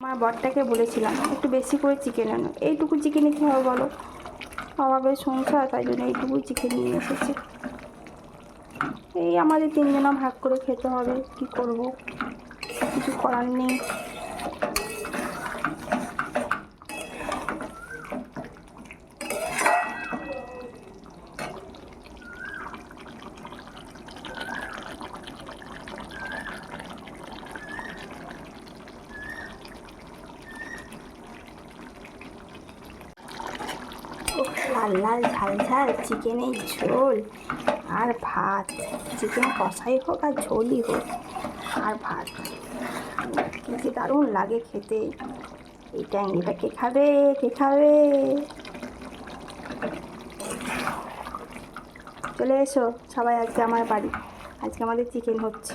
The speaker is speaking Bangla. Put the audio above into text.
আমার বরটাকে বলেছিলাম একটু বেশি করে চিকেন আনো। এইটুকু চিকেনে কী হবে বলো, অভাবের সংসার, তাই জন্য এইটুকুই চিকেন নিয়ে এসেছি। এই আমাদের তিনজনা ভাগ করে খেতে হবে, কি করব, কিছু করার নেই। লাল লাল ঝাল ঝাল চিকেনের ঝোল আর ভাত, চিকেন কষাই হোক আর ঝোলই হোক আর ভাত, কি যে দারুণ লাগে খেতে। এটা কে খাবে, কে খাবে? চলে এসো সবাই আজকে আমার বাড়ি, আজকে আমাদের চিকেন হচ্ছে।